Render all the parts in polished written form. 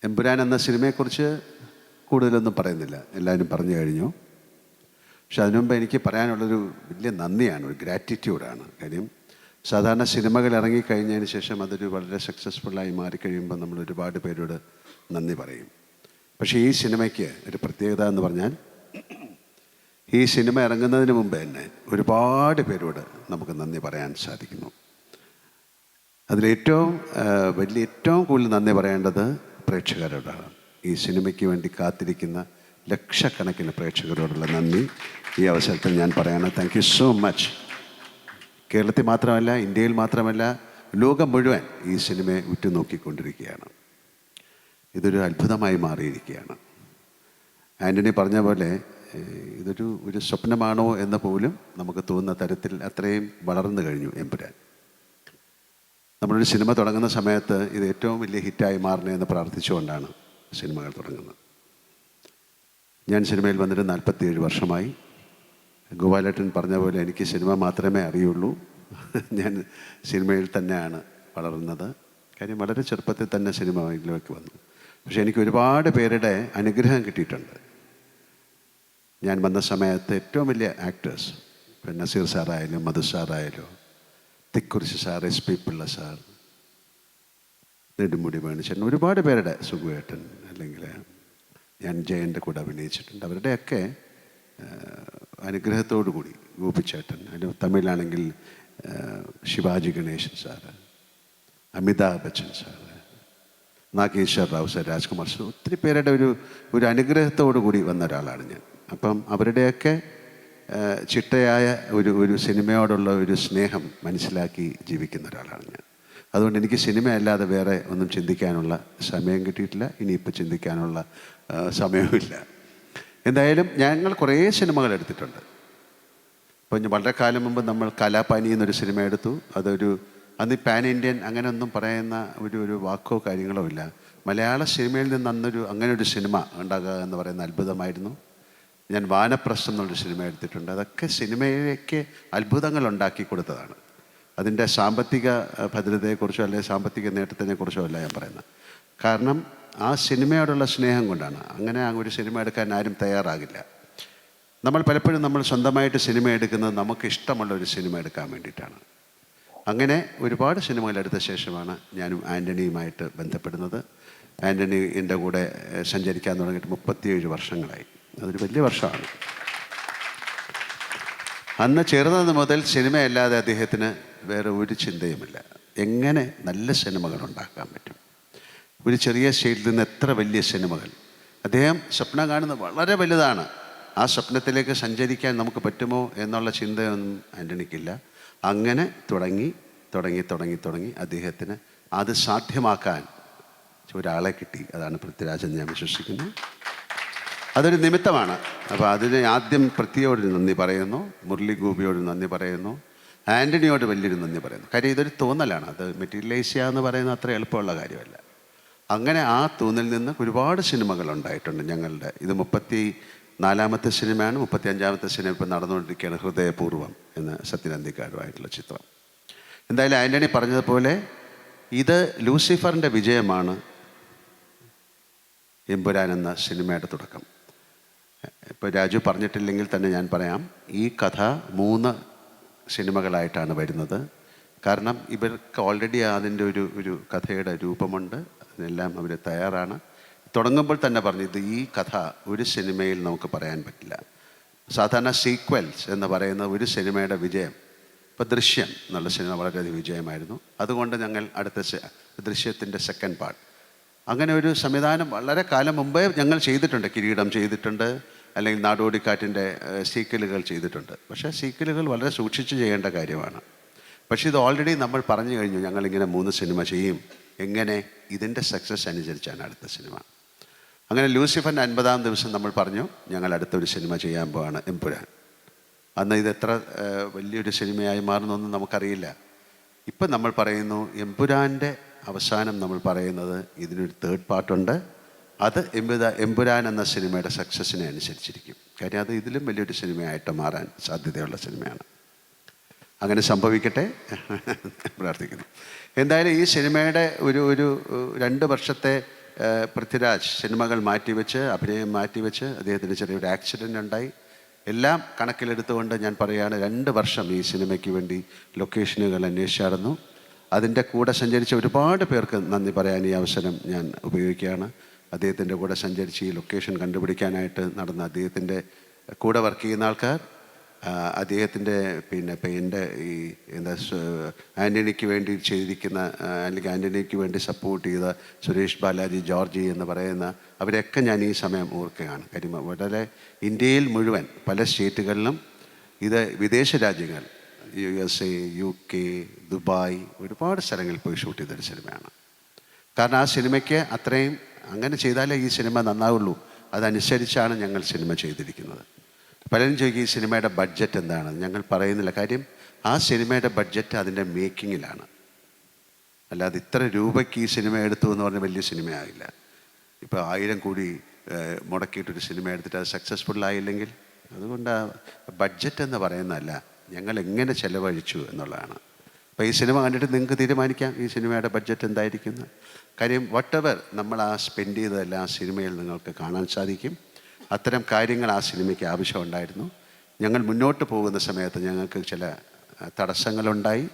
എമ്പുരാൻ എന്ന സിനിമയെക്കുറിച്ച് കൂടുതലൊന്നും പറയുന്നില്ല, എല്ലാവരും പറഞ്ഞു കഴിഞ്ഞു. പക്ഷെ അതിനുമുമ്പ് എനിക്ക് പറയാനുള്ളൊരു വലിയ നന്ദിയാണ്, ഒരു ഗ്രാറ്റിറ്റ്യൂഡാണ്. കാര്യം സാധാരണ സിനിമകൾ ഇറങ്ങിക്കഴിഞ്ഞതിന് ശേഷം അതൊരു വളരെ സക്സസ്ഫുള്ളായി മാറിക്കഴിയുമ്പോൾ നമ്മൾ ഒരുപാട് പേരോട് നന്ദി പറയും. പക്ഷേ ഈ സിനിമയ്ക്ക് ഒരു പ്രത്യേകത എന്ന് പറഞ്ഞാൽ, ഈ സിനിമ ഇറങ്ങുന്നതിന് മുമ്പ് തന്നെ ഒരുപാട് പേരോട് നമുക്ക് നന്ദി പറയാൻ സാധിക്കുന്നു. അതിലേറ്റവും ഏറ്റവും കൂടുതൽ നന്ദി പറയേണ്ടത് പ്രേക്ഷകരോടാണ്. ഈ സിനിമയ്ക്ക് വേണ്ടി കാത്തിരിക്കുന്ന ലക്ഷക്കണക്കിന് പ്രേക്ഷകരോടുള്ള നന്ദി ഈ അവസരത്തിൽ ഞാൻ പറയാണ്. Thank you so much. കേരളത്തിൽ മാത്രമല്ല, ഇന്ത്യയിൽ മാത്രമല്ല, ലോകം മുഴുവൻ ഈ സിനിമയെ ഉറ്റുനോക്കിക്കൊണ്ടിരിക്കുകയാണ്. ഇതൊരു അത്ഭുതമായി മാറിയിരിക്കുകയാണ്. ആൻ്റണി പറഞ്ഞ പോലെ ഒരു സ്വപ്നമാണോ എന്ന് പോലും നമുക്ക് തോന്നുന്ന തരത്തിൽ അത്രയും വളർന്നു കഴിഞ്ഞു എമ്പുരാൻ. നമ്മളൊരു സിനിമ തുടങ്ങുന്ന സമയത്ത് ഇത് ഏറ്റവും വലിയ ഹിറ്റായി മാറണേ എന്ന് പ്രാർത്ഥിച്ചുകൊണ്ടാണ് സിനിമകൾ തുടങ്ങുന്നത്. ഞാൻ സിനിമയിൽ വന്നിട്ട് 47 വർഷമായി. ഗോപാലേട്ടൻ പറഞ്ഞ പോലെ എനിക്ക് സിനിമ മാത്രമേ അറിയുള്ളൂ. ഞാൻ സിനിമയിൽ തന്നെയാണ് വളർന്നത്. കാര്യം വളരെ ചെറുപ്പത്തിൽ തന്നെ സിനിമയിലേക്ക് വന്നു. പക്ഷെ എനിക്ക് ഒരുപാട് പേരുടെ അനുഗ്രഹം കിട്ടിയിട്ടുണ്ട്. ഞാൻ വന്ന സമയത്ത് ഏറ്റവും വലിയ ആക്ടേഴ്സ്, ഇപ്പം നസീർ സാറായാലും മധു സാറായാലും Thikkurissy sir, SP Pillai sir, Nedumudi വേണുചേട്ടൻ, ഒരുപാട് പേരുടെ, സുഖുവേട്ടൻ, അല്ലെങ്കിൽ ഞാൻ ജയൻ്റെ കൂടെ അഭിനയിച്ചിട്ടുണ്ട്. അവരുടെയൊക്കെ അനുഗ്രഹത്തോടു കൂടി, ഗോപിച്ചേട്ടൻ, അതിന് തമിഴിലാണെങ്കിൽ Sivaji Ganesan sir, Amitabh Bachchan sir, Nageshwar Rao sir, Rajkumar sir, ഒത്തിരി പേരുടെ ഒരു അനുഗ്രഹത്തോടു കൂടി വന്ന ഒരാളാണ് ഞാൻ. അപ്പം അവരുടെയൊക്കെ ചിട്ടയായ ഒരു സിനിമയോടുള്ള ഒരു സ്നേഹം മനസ്സിലാക്കി ജീവിക്കുന്ന ഒരാളാണ് ഞാൻ. അതുകൊണ്ട് എനിക്ക് സിനിമയല്ലാതെ വേറെ ഒന്നും ചിന്തിക്കാനുള്ള സമയം കിട്ടിയിട്ടില്ല. ഇനിയിപ്പോൾ ചിന്തിക്കാനുള്ള സമയവുമില്ല. എന്തായാലും ഞങ്ങൾ കുറേ സിനിമകൾ എടുത്തിട്ടുണ്ട്. ഇപ്പം വളരെ കാലം മുമ്പ് നമ്മൾ കലാപാനി എന്നൊരു സിനിമ എടുത്തു. അന്ന് പാൻ ഇന്ത്യൻ അങ്ങനെയൊന്നും പറയുന്ന ഒരു വാക്കോ കാര്യങ്ങളോ ഇല്ല. മലയാള സിനിമയിൽ നിന്ന് അങ്ങനെ ഒരു സിനിമ ഉണ്ടാകുക എന്ന് പറയുന്ന അത്ഭുതമായിരുന്നു. ഞാൻ വാനപ്രസ്ഥം എന്നുള്ളൊരു സിനിമ എടുത്തിട്ടുണ്ട്. അതൊക്കെ സിനിമയിലേക്ക് അത്ഭുതങ്ങൾ ഉണ്ടാക്കി കൊടുത്തതാണ്. അതിൻ്റെ സാമ്പത്തിക ഭദ്രതയെക്കുറിച്ചോ അല്ലെങ്കിൽ സാമ്പത്തിക നേട്ടത്തിനെക്കുറിച്ചോ അല്ല ഞാൻ പറയുന്നത്. കാരണം ആ സിനിമയോടുള്ള സ്നേഹം കൊണ്ടാണ്. അങ്ങനെ ഒരു സിനിമ എടുക്കാൻ ആരും തയ്യാറാകില്ല. പലപ്പോഴും നമ്മൾ സ്വന്തമായിട്ട് സിനിമ എടുക്കുന്നത് നമുക്ക് ഇഷ്ടമുള്ള ഒരു സിനിമ എടുക്കാൻ വേണ്ടിയിട്ടാണ്. അങ്ങനെ ഒരുപാട് സിനിമകൾ എടുത്ത ശേഷമാണ് ഞാനും ആൻ്റണിയുമായിട്ട് ബന്ധപ്പെടുന്നത്. ആൻ്റണി എൻ്റെ കൂടെ സഞ്ചരിക്കാൻ തുടങ്ങിയിട്ട് 37 വർഷങ്ങളായി. അതൊരു വലിയ വർഷമാണ്. അന്ന് ചേർന്നത് മുതൽ സിനിമയല്ലാതെ അദ്ദേഹത്തിന് വേറെ ഒരു ചിന്തയുമില്ല. എങ്ങനെ നല്ല സിനിമകൾ ഉണ്ടാക്കാൻ പറ്റും, ഒരു ചെറിയ സ്റ്റേജിൽ നിന്ന് എത്ര വലിയ സിനിമകൾ. അദ്ദേഹം സ്വപ്നം കാണുന്നത് വളരെ വലുതാണ്. ആ സ്വപ്നത്തിലേക്ക് സഞ്ചരിക്കാൻ നമുക്ക് പറ്റുമോ എന്നുള്ള ചിന്തയൊന്നും ആൻ്റണിക്കില്ല. അങ്ങനെ തുടങ്ങി അദ്ദേഹത്തിന് അത് സാധ്യമാക്കാൻ ഒരാളെ കിട്ടി. അതാണ് പൃഥ്വിരാജ് എന്ന് ഞാൻ വിശ്വസിക്കുന്നു. അതൊരു നിമിത്തമാണ്. അപ്പോൾ അതിന് ആദ്യം പൃഥ്വിയോട് നന്ദി പറയുന്നു, മുരളി ഗോപിയോട് നന്ദി പറയുന്നു, ആൻ്റണിയോട് വലിയൊരു നന്ദി പറയുന്നു. കാര്യം ഇതൊരു തോന്നലാണ്. അത് മെറ്റീരിയലൈസ് ചെയ്യുക എന്ന് പറയുന്നത് അത്ര എളുപ്പമുള്ള കാര്യമല്ല. അങ്ങനെ ആ തോന്നലിൽ നിന്ന് ഒരുപാട് സിനിമകൾ ഉണ്ടായിട്ടുണ്ട് ഞങ്ങളുടെ. ഇത് 34ാമത്തെ സിനിമയാണ്. 35ാമത്തെ സിനിമ ഇപ്പം നടന്നുകൊണ്ടിരിക്കുകയാണ്, ഹൃദയപൂർവ്വം എന്ന സത്യനന്ദിക്കാരുമായിട്ടുള്ള ചിത്രം. എന്തായാലും ആൻ്റണി പറഞ്ഞതുപോലെ ഇത് ലൂസിഫറിൻ്റെ വിജയമാണ് എമ്പുരാൻ എന്ന സിനിമയുടെ തുടക്കം. ഇപ്പോൾ രാജു പറഞ്ഞിട്ടില്ലെങ്കിൽ തന്നെ ഞാൻ പറയാം, ഈ കഥ 3 സിനിമകളായിട്ടാണ് വരുന്നത്. കാരണം ഇവർക്ക് ഓൾറെഡി അതിൻ്റെ ഒരു കഥയുടെ രൂപമുണ്ട്. അതിനെല്ലാം അവർ തയ്യാറാണ്. തുടങ്ങുമ്പോൾ തന്നെ പറഞ്ഞു, ഈ കഥ ഒരു സിനിമയിൽ നമുക്ക് പറയാൻ പറ്റില്ല. സാധാരണ സീക്വൽസ് എന്ന് പറയുന്ന ഒരു സിനിമയുടെ വിജയം, ഇപ്പോൾ ദൃശ്യം എന്നുള്ള സിനിമ വളരെയധികം വിജയമായിരുന്നു. അതുകൊണ്ട് ഞങ്ങൾ അടുത്ത ദൃശ്യത്തിൻ്റെ സെക്കൻഡ് പാർട്ട്, അങ്ങനെ ഒരു സംവിധാനം വളരെ കാലം മുമ്പേ ഞങ്ങൾ ചെയ്തിട്ടുണ്ട്. കിരീടം ചെയ്തിട്ടുണ്ട്, അല്ലെങ്കിൽ നാടോടിക്കാറ്റിൻ്റെ സീക്വലുകൾ ചെയ്തിട്ടുണ്ട്. പക്ഷേ സീക്വലുകൾ വളരെ സൂക്ഷിച്ച് ചെയ്യേണ്ട കാര്യമാണ്. പക്ഷേ ഇത് ഓൾറെഡി നമ്മൾ പറഞ്ഞു കഴിഞ്ഞു, ഞങ്ങളിങ്ങനെ 3 സിനിമ ചെയ്യും. എങ്ങനെ? ഇതിൻ്റെ സക്സസ് അനുസരിച്ചാണ് അടുത്ത സിനിമ. അങ്ങനെ ലൂസിഫറിൻ്റെ 50ാം ദിവസം നമ്മൾ പറഞ്ഞു, ഞങ്ങൾ അടുത്തൊരു സിനിമ ചെയ്യാൻ പോവാണ്, എമ്പുരാൻ. അന്ന് ഇതെത്ര വലിയൊരു സിനിമയായി മാറുന്നൊന്നും നമുക്കറിയില്ല. ഇപ്പം നമ്മൾ പറയുന്നു, എമ്പുരാൻ്റെ അവസാനം നമ്മൾ പറയുന്നത് ഇതിനൊരു 3rd പാർട്ടുണ്ട്. അത് എമ്പുരാൻ എന്ന സിനിമയുടെ സക്സസ്സിനെ അനുസരിച്ചിരിക്കും. കാര്യം അത് ഇതിലും വലിയൊരു സിനിമയായിട്ട് മാറാൻ സാധ്യതയുള്ള സിനിമയാണ്. അങ്ങനെ സംഭവിക്കട്ടെ പ്രാർത്ഥിക്കുന്നു. എന്തായാലും ഈ സിനിമയുടെ ഒരു 2 വർഷത്തെ പൃഥ്വിരാജ് സിനിമകൾ മാറ്റിവെച്ച്, അഭിനയം മാറ്റിവെച്ച്, അദ്ദേഹത്തിന് ചെറിയൊരു ആക്സിഡൻ്റ് ഉണ്ടായി. എല്ലാം കണക്കിലെടുത്തുകൊണ്ട് ഞാൻ പറയുകയാണ്, 2 വർഷം ഈ സിനിമയ്ക്ക് വേണ്ടി ലൊക്കേഷനുകൾ അന്വേഷിച്ചായിരുന്നു. അതിൻ്റെ കൂടെ സഞ്ചരിച്ച ഒരുപാട് പേർക്ക് നന്ദി പറയാൻ ഈ അവസരം ഞാൻ ഉപയോഗിക്കുകയാണ്. അദ്ദേഹത്തിൻ്റെ കൂടെ സഞ്ചരിച്ച് ഈ ലൊക്കേഷൻ കണ്ടുപിടിക്കാനായിട്ട് നടന്ന അദ്ദേഹത്തിൻ്റെ കൂടെ വർക്ക് ചെയ്യുന്ന ആൾക്കാർ, അദ്ദേഹത്തിൻ്റെ ഇപ്പം എൻ്റെ ഈ എന്താ ആൻ്റണിക്ക് വേണ്ടി ചെയ്തിരിക്കുന്ന, അല്ലെങ്കിൽ ആൻ്റണിക്ക് വേണ്ടി സപ്പോർട്ട് ചെയ്ത സുരേഷ് ബാലാജി, ജോർജി എന്ന് പറയുന്ന അവരെയൊക്കെ ഞാൻ ഈ സമയം ഓർക്കുകയാണ്. കാര്യം വളരെ ഇന്ത്യയിൽ മുഴുവൻ പല സ്റ്റേറ്റുകളിലും, ഇത് വിദേശ രാജ്യങ്ങൾ, USA, UK, ദുബായ്, ഒരുപാട് സ്ഥലങ്ങളിൽ പോയി ഷൂട്ട് ചെയ്തൊരു സിനിമയാണ്. കാരണം ആ സിനിമയ്ക്ക് അത്രയും, അങ്ങനെ ചെയ്താലേ ഈ സിനിമ നന്നാവുള്ളൂ, അതനുസരിച്ചാണ് ഞങ്ങൾ സിനിമ ചെയ്തിരിക്കുന്നത്. പലരും ചോദിക്കും ഈ സിനിമയുടെ ബഡ്ജറ്റ് എന്താണ്. ഞങ്ങൾ പറയുന്നില്ല. കാര്യം ആ സിനിമയുടെ ബഡ്ജറ്റ് അതിൻ്റെ മേക്കിങ്ങിലാണ്. അല്ലാതെ ഇത്ര രൂപയ്ക്ക് ഈ സിനിമ എടുത്തു എന്ന് പറഞ്ഞാൽ വലിയ സിനിമയാകില്ല. ഇപ്പോൾ 1000 കോടി മുടക്കിയിട്ടൊരു സിനിമ എടുത്തിട്ട് അത് സക്സസ്ഫുള്ളായില്ലെങ്കിൽ, അതുകൊണ്ട് ബഡ്ജറ്റ് എന്ന് പറയുന്നതല്ല, ഞങ്ങൾ എങ്ങനെ ചിലവഴിച്ചു എന്നുള്ളതാണ്. അപ്പോൾ ഈ സിനിമ കണ്ടിട്ട് നിങ്ങൾക്ക് തീരുമാനിക്കാം ഈ സിനിമയുടെ ബഡ്ജറ്റ് എന്തായിരിക്കുന്നു. കാര്യം വട്ടെവർ നമ്മൾ ആ സ്പെൻഡ് ചെയ്തതെല്ലാം ആ സിനിമയിൽ നിങ്ങൾക്ക് കാണാൻ സാധിക്കും. അത്തരം കാര്യങ്ങൾ ആ സിനിമയ്ക്ക് ആവശ്യമുണ്ടായിരുന്നു. ഞങ്ങൾ മുന്നോട്ട് പോകുന്ന സമയത്ത് ഞങ്ങൾക്ക് ചില തടസ്സങ്ങളുണ്ടായി.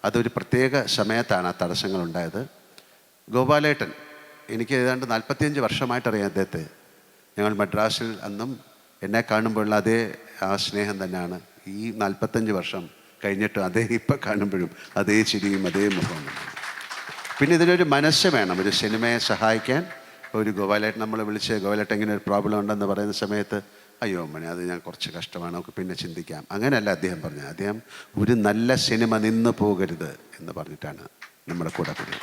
അതൊരു പ്രത്യേക സമയത്താണ് ആ തടസ്സങ്ങളുണ്ടായത്. ഗോപാലേട്ടൻ, എനിക്ക് ഏതാണ്ട് 45 വർഷമായിട്ടറിയാം അദ്ദേഹത്തെ. ഞങ്ങൾ മദ്രാസിൽ അന്നും എന്നെ കാണുമ്പോഴുള്ള അതേ ആ സ്നേഹം തന്നെയാണ് ഈ 45 വർഷം കഴിഞ്ഞിട്ടും അദ്ദേഹം ഇപ്പം കാണുമ്പോഴും അതേ ചിരിയും അതേ മുഖവും. പിന്നെ ഇതിനൊരു മനസ്സ് വേണം ഒരു സിനിമയെ സഹായിക്കാൻ. ഒരു ഗോപാലേട്ടൻ നമ്മളെ വിളിച്ച്, ഗോപാലേട്ടൻ ഇങ്ങനെ ഒരു പ്രോബ്ലം ഉണ്ടെന്ന് പറയുന്ന സമയത്ത്, അയ്യോ അമ്മനെ അത് ഞാൻ കുറച്ച് കഷ്ടമാണ്, നമുക്ക് പിന്നെ ചിന്തിക്കാം, അങ്ങനെയല്ല അദ്ദേഹം പറഞ്ഞത്. അദ്ദേഹം ഒരു നല്ല സിനിമ നിന്ന് പോകരുത് എന്ന് പറഞ്ഞിട്ടാണ് നമ്മുടെ കൂടെ കൂടി.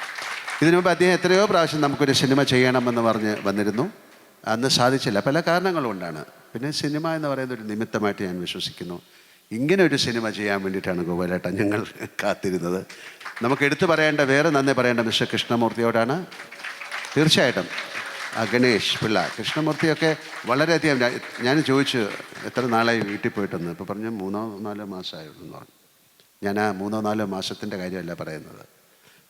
ഇതിനു മുമ്പ് അദ്ദേഹം എത്രയോ പ്രാവശ്യം നമുക്കൊരു സിനിമ ചെയ്യണമെന്ന് പറഞ്ഞ് വന്നിരുന്നു. അന്ന് സാധിച്ചില്ല, പല കാരണങ്ങൾ കൊണ്ടാണ്. പിന്നെ സിനിമ എന്ന് പറയുന്ന ഒരു നിമിത്തമായിട്ട് ഞാൻ വിശ്വസിക്കുന്നു. ഇങ്ങനെ ഒരു സിനിമ ചെയ്യാൻ വേണ്ടിയിട്ടാണ് ഗോപാലേട്ടൻ ഞങ്ങൾ കാത്തിരുന്നത്. നമുക്ക് എടുത്തു പറയേണ്ട, വേറെ നന്ദി പറയേണ്ട മിസ്റ്റർ കൃഷ്ണമൂർത്തിയോടാണ്. തീർച്ചയായിട്ടും ഗണേഷ് പിള്ള, കൃഷ്ണമൂർത്തിയൊക്കെ വളരെയധികം. ഞാൻ ചോദിച്ചു എത്ര നാളായി വീട്ടിൽ പോയിട്ടെന്ന്. ഇപ്പോൾ പറഞ്ഞു 3-4 മാസമായുള്ളൂ എന്ന് പറഞ്ഞു. ഞാൻ ആ 3-4 മാസത്തിൻ്റെ കാര്യമല്ല പറയുന്നത്,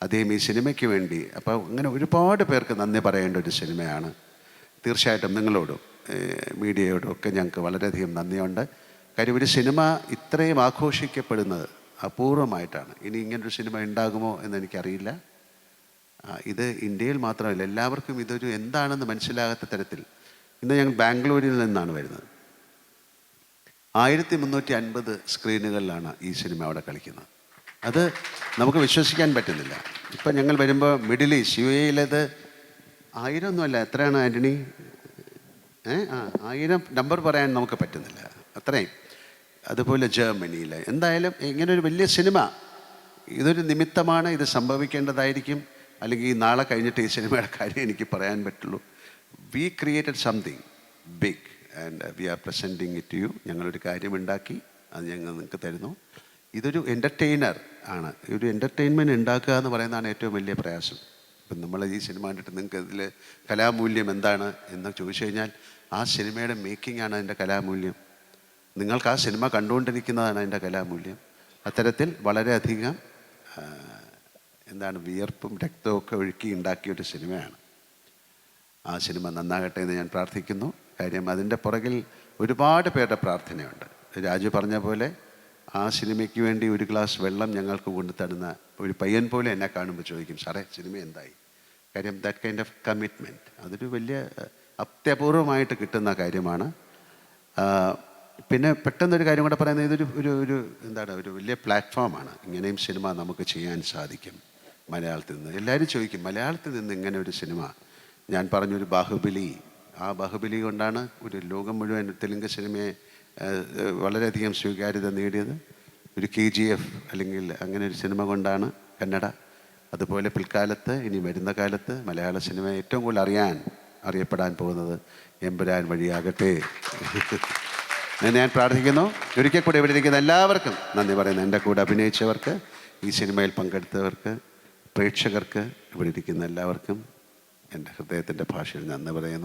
അദ്ദേഹം ഈ സിനിമയ്ക്ക് വേണ്ടി. അപ്പോൾ അങ്ങനെ ഒരുപാട് പേർക്ക് നന്ദി പറയേണ്ട ഒരു സിനിമയാണ്. തീർച്ചയായിട്ടും നിങ്ങളോടും മീഡിയയോടും ഒക്കെ ഞങ്ങൾക്ക് വളരെയധികം നന്ദിയുണ്ട്. കാര്യം ഒരു സിനിമ ഇത്രയും ആഘോഷിക്കപ്പെടുന്നത് അപൂർവമായിട്ടാണ്. ഇനി ഇങ്ങനൊരു സിനിമ ഉണ്ടാകുമോ എന്നെനിക്കറിയില്ല. ഇത് ഇന്ത്യയിൽ മാത്രമല്ല, എല്ലാവർക്കും ഇതൊരു എന്താണെന്ന് മനസ്സിലാകാത്ത തരത്തിൽ. ഇന്ന് ഞങ്ങൾ ബാംഗ്ലൂരിൽ നിന്നാണ് വരുന്നത്. 1350 സ്ക്രീനുകളിലാണ് ഈ സിനിമ അവിടെ കളിക്കുന്നത്. അത് നമുക്ക് വിശ്വസിക്കാൻ പറ്റുന്നില്ല. ഇപ്പം ഞങ്ങൾ വരുമ്പോൾ മിഡിൽ ഈസ്റ്റ്, UAE-ലേത് 1000 ഒന്നുമല്ല, എത്രയാണ് ആൻ്റണി? 1000 നമ്പർ പറയാൻ നമുക്ക് പറ്റുന്നില്ല, അത്രയും. അതുപോലെ ജർമ്മനിയിൽ. എന്തായാലും ഇങ്ങനൊരു വലിയ സിനിമ, ഇതൊരു നിമിത്തമാണ്, ഇത് സംഭവിക്കേണ്ടതായിരിക്കും. അല്ലെങ്കിൽ നാളെ കഴിഞ്ഞിട്ട് ഈ സിനിമയുടെ കാര്യം എനിക്ക് പറയാൻ പറ്റുള്ളൂ. We created something big and we are presenting it to you. ഞങ്ങളൊരു കാര്യം ഉണ്ടാക്കി, അത് ഞങ്ങൾ നിങ്ങൾക്ക് തരുന്നു. ഇതൊരു എൻ്റർടൈനർ ആണ്. ഒരു എൻ്റർടൈൻമെൻറ്റ് ഉണ്ടാക്കുക എന്ന് പറയുന്നതാണ് ഏറ്റവും വലിയ പ്രയാസം. ഇപ്പം നമ്മൾ ഈ സിനിമ കണ്ടിട്ട് നിങ്ങൾക്ക് ഇതിൽ കലാമൂല്യം എന്താണ് എന്ന് ചോദിച്ചു കഴിഞ്ഞാൽ, ആ സിനിമയുടെ മേക്കിംഗ് ആണ് അതിൻ്റെ കലാമൂല്യം. നിങ്ങൾക്ക് ആ സിനിമ കണ്ടുകൊണ്ടിരിക്കുന്നതാണ് അതിൻ്റെ കലാമൂല്യം. അത്തരത്തിൽ വളരെയധികം വിയർപ്പും രക്തവും ഒക്കെ ഒഴുക്കി ഉണ്ടാക്കിയൊരു സിനിമയാണ്. ആ സിനിമ നന്നാകട്ടെ എന്ന് ഞാൻ പ്രാർത്ഥിക്കുന്നു. കാര്യം അതിൻ്റെ പുറകിൽ ഒരുപാട് പേരുടെ പ്രാർത്ഥനയുണ്ട്. രാജു പറഞ്ഞ പോലെ ആ സിനിമയ്ക്ക് വേണ്ടി ഒരു ഗ്ലാസ് വെള്ളം ഞങ്ങൾക്ക് കൊണ്ടു തരുന്ന ഒരു പയ്യൻ പോലെ എന്നെ കാണുമ്പോൾ ചോദിക്കും, സാറേ സിനിമ എന്തായി? കാര്യം ദാറ്റ് കൈൻഡ് ഓഫ് കമ്മിറ്റ്മെൻറ്റ് അതൊരു വലിയ അത്യപൂർവമായിട്ട് കിട്ടുന്ന കാര്യമാണ്. പിന്നെ പെട്ടെന്നൊരു കാര്യം കൂടെ പറയുന്നത്, ഇതൊരു ഒരു ഒരു ഒരു വലിയ പ്ലാറ്റ്ഫോമാണ്. ഇങ്ങനെയും സിനിമ നമുക്ക് ചെയ്യാൻ സാധിക്കും മലയാളത്തിൽ നിന്ന്. എല്ലാവരും ചോദിക്കും മലയാളത്തിൽ നിന്ന് ഇങ്ങനെ ഒരു സിനിമ. ഞാൻ പറഞ്ഞൊരു ബാഹുബലി, ആ ബാഹുബലി കൊണ്ടാണ് ഒരു ലോകം മുഴുവൻ തെലുങ്ക് സിനിമയെ വളരെയധികം സ്വീകാര്യത നേടിയത്. ഒരു KGF അല്ലെങ്കിൽ അങ്ങനെ ഒരു സിനിമ കൊണ്ടാണ് കന്നഡ. അതുപോലെ പിൽക്കാലത്ത്, ഇനി വരുന്ന കാലത്ത് മലയാള സിനിമ ഏറ്റവും കൂടുതൽ അറിയപ്പെടാൻ പോകുന്നത് എമ്പുരാൻ വഴിയാകട്ടെ എന്ന് ഞാൻ പ്രാർത്ഥിക്കുന്നു. ഒരിക്കൽ കൂടെ ഇവിടെ ഇരിക്കുന്ന എല്ലാവർക്കും നന്ദി പറയുന്നു. എൻ്റെ കൂടെ അഭിനയിച്ചവർക്ക്, ഈ സിനിമയിൽ പങ്കെടുത്തവർക്ക്, പ്രേക്ഷകർക്ക്, ഇവിടെ ഇരിക്കുന്ന എല്ലാവർക്കും എൻ്റെ ഹൃദയത്തിൻ്റെ ഭാഷയിൽ നന്ദി പറയുന്നു.